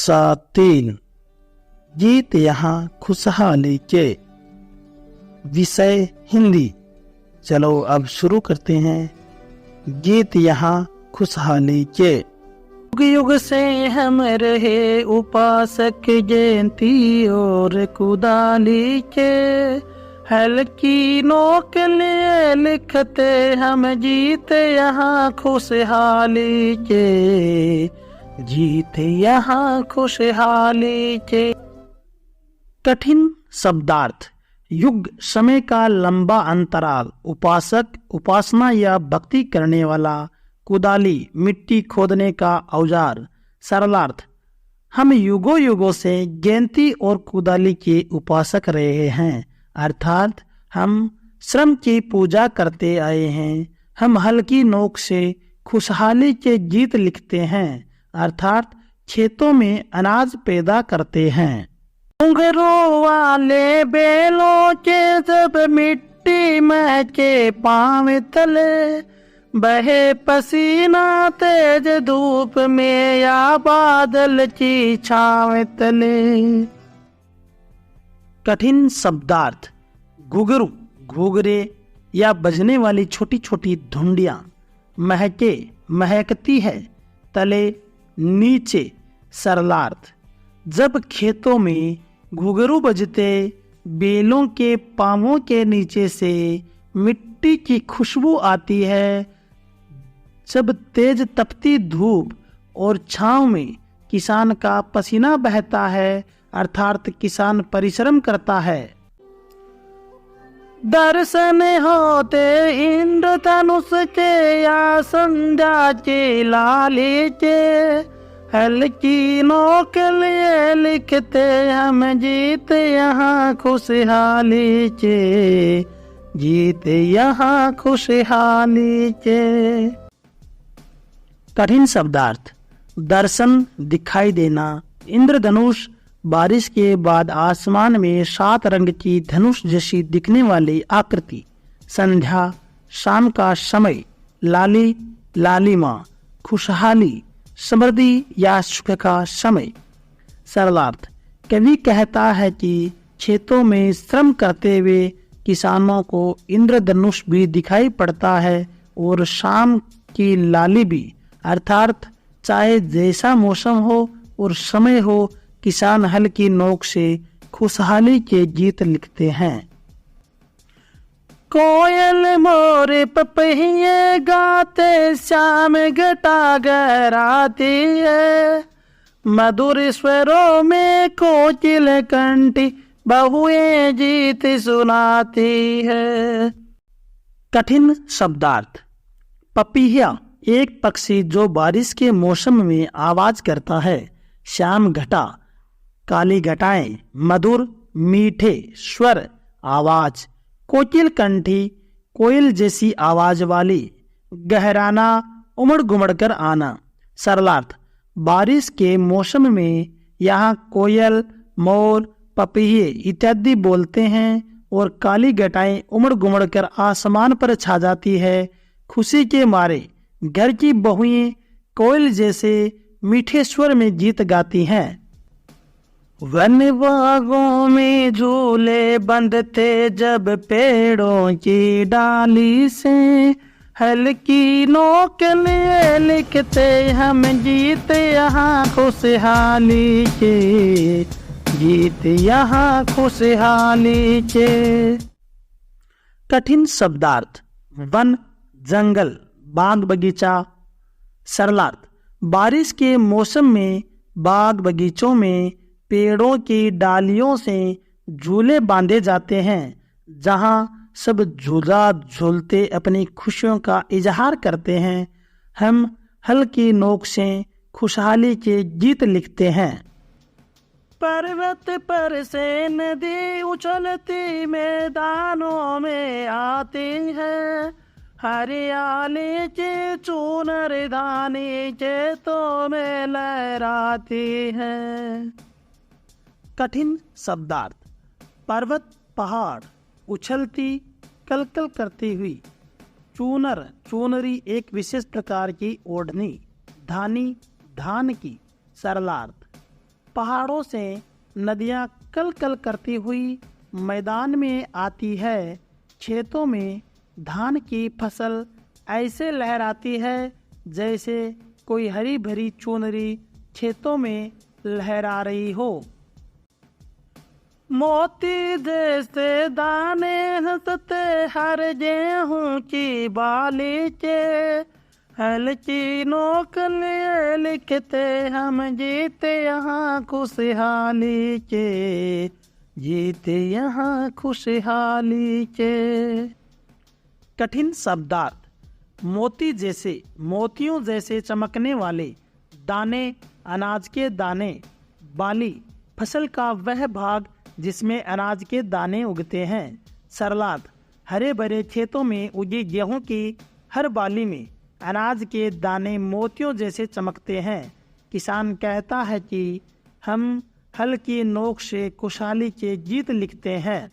कक्षा 3 गीत यहाँ खुशहाली के। विषय हिंदी। चलो अब शुरू करते हैं। गीत यहाँ खुशहाली के। युग युग से हम रहे उपासक जयंती और कुदाली के, हल्की नोक लिए लिखते हम जीत यहाँ खुशहाली के, जीत यहाँ खुशहाली के। कठिन शब्दार्थ। युग समय का लंबा अंतराल, उपासक उपासना या भक्ति करने वाला, कुदाली मिट्टी खोदने का औजार। सरलार्थ, हम युगों युगों से जयंती और कुदाली के उपासक रहे हैं, अर्थात हम श्रम की पूजा करते आए हैं। हम हल्की नोक से खुशहाली के गीत लिखते हैं, अर्थात खेतों में अनाज पैदा करते हैं। घुंघरू वाले बेलों के जब मिट्टी महके पाँव तले, बहे पसीना तेज धूप में या बादल की छाँव तले। कठिन शब्दार्थ। घुंघरू घूंघरे या बजने वाली छोटी छोटी धुंडियां। महके महकती है, तले नीचे। सरलार्थ, जब खेतों में घुंघरू बजते, बेलों के पांवों के नीचे से मिट्टी की खुशबू आती है। जब तेज तपती धूप और छांव में किसान का पसीना बहता है, अर्थात किसान परिश्रम करता है। दर्शन होते इंद्रधनुष के या संध्या के लाले के, हल्की नोक लिए लिखते हम जीत यहाँ खुशहाली के, जीत यहाँ खुशहाली के। कठिन शब्दार्थ। दर्शन दिखाई देना। इंद्रधनुष बारिश के बाद आसमान में 7 रंग की धनुष जैसी दिखने वाली आकृति। संध्या शाम का समय। लाली लालिमा खुशहाली समृद्धि या सुख का समय। सरलार्थ, कवि कहता है कि खेतों में श्रम करते हुए किसानों को इंद्रधनुष भी दिखाई पड़ता है और शाम की लाली भी, अर्थात चाहे जैसा मौसम हो और समय हो, किसान हल्की नोक से खुशहाली के गीत लिखते हैं। कोयल मोर पपहिए गाते, श्याम घटा गहराती है, मधुर स्वरों में कोकिल कंठी बहुए गीत सुनाती है। कठिन शब्दार्थ। पपीहा एक पक्षी जो बारिश के मौसम में आवाज करता है। श्याम घटा काली घटाएं, मधुर मीठे स्वर आवाज। कोकिल कंठी कोयल जैसी आवाज वाली। गहराना उमड़ घुमड़ कर आना। सरलार्थ, बारिश के मौसम में यहाँ कोयल, मोर, पपीहे इत्यादि बोलते हैं और काली घटाएं उमड़ घुमड़ कर आसमान पर छा जाती है। खुशी के मारे घर की बहुएं कोयल जैसे मीठे स्वर में गीत गाती हैं। वन बागों में झूले बंधते जब पेड़ों की डाली से, हल्की नोक लिए लिखते हम गीत यहाँ खुशहाली के, गीत यहाँ खुशहाली के। कठिन शब्दार्थ। वन जंगल बाग बगीचा। सरलार्थ, बारिश के मौसम में बाग बगीचों में पेड़ों की डालियों से झूले बांधे जाते हैं, जहाँ सब झूला झूलते अपनी खुशियों का इजहार करते हैं। हम हल्की नोक से खुशहाली के गीत लिखते हैं। पर्वत पर से नदी उछलती मैदानों में आती है, हरियाली के चूनर धानी खेतों में लहराती है। कठिन शब्दार्थ। पर्वत पहाड़, उछलती कलकल करती हुई। चूनर चूनरी एक विशेष प्रकार की ओढ़नी। धानी धान की। सरलार्थ, पहाड़ों से नदियाँ कल कल करती हुई मैदान में आती है। खेतों में धान की फसल ऐसे लहराती है जैसे कोई हरी भरी चुनरी खेतों में लहरा रही हो। मोती जैसे दाने हंसते हर गेहूं की बाली के, हल्की नोक लिए लिखते हम जीते यहाँ खुशहाली के, जीते यहाँ खुशहाली के। कठिन शब्दार्थ। मोती जैसे, मोतियों जैसे चमकने वाले दाने, अनाज के दाने। बाली, फसल का वह भाग जिसमें अनाज के दाने उगते हैं। सरलाद, हरे भरे खेतों में उगी गेहूं की हर बाली में अनाज के दाने मोतियों जैसे चमकते हैं। किसान कहता है कि हम हल की नोक से खुशहाली के गीत लिखते हैं।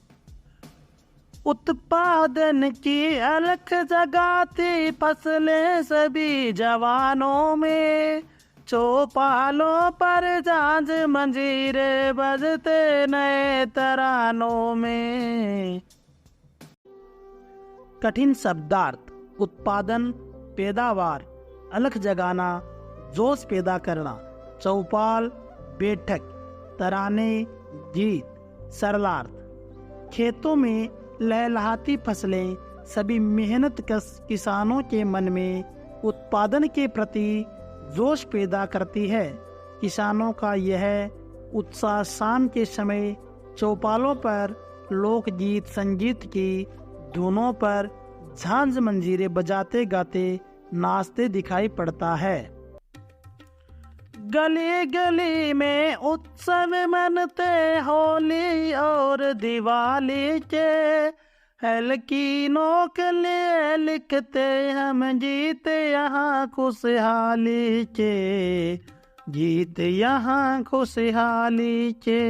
उत्पादन की अलख जगाती फसलें सभी जवानों में, चौपालों पर झांझ मंजीरे बजते नए तरानों में। कठिन शब्दार्थ। उत्पादन, पैदावार, अलख जगाना, जोश पैदा करना। चौपाल, बैठक, तराने, गीत। सरलार्थ। खेतों में लहलहाती फसलें सभी मेहनतकश किसानों के मन में उत्पादन के प्रति जोश पैदा करती है। किसानों का यह उत्साह शाम के समय चौपालों पर लोकगीत संगीत की धुनों पर झांझ मंजीरे बजाते गाते नाचते दिखाई पड़ता है। गली गली में उत्सव मनते होली और दिवाली के, हल्की नोक लिए लिखते हम जीते यहाँ खुशहाली के, जीते यहाँ खुशहाली के।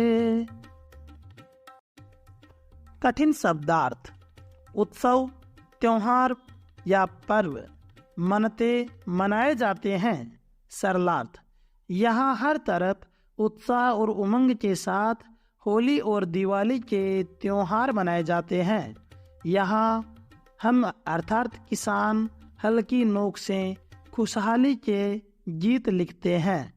कठिन शब्दार्थ। उत्सव, त्योहार या पर्व, मनते, मनाए जाते हैं। सरलार्थ। यहाँ हर तरफ उत्साह और उमंग के साथ होली और दिवाली के त्योहार मनाए जाते हैं। यहाँ हम अर्थात किसान हल्की नोक से खुशहाली के गीत लिखते हैं।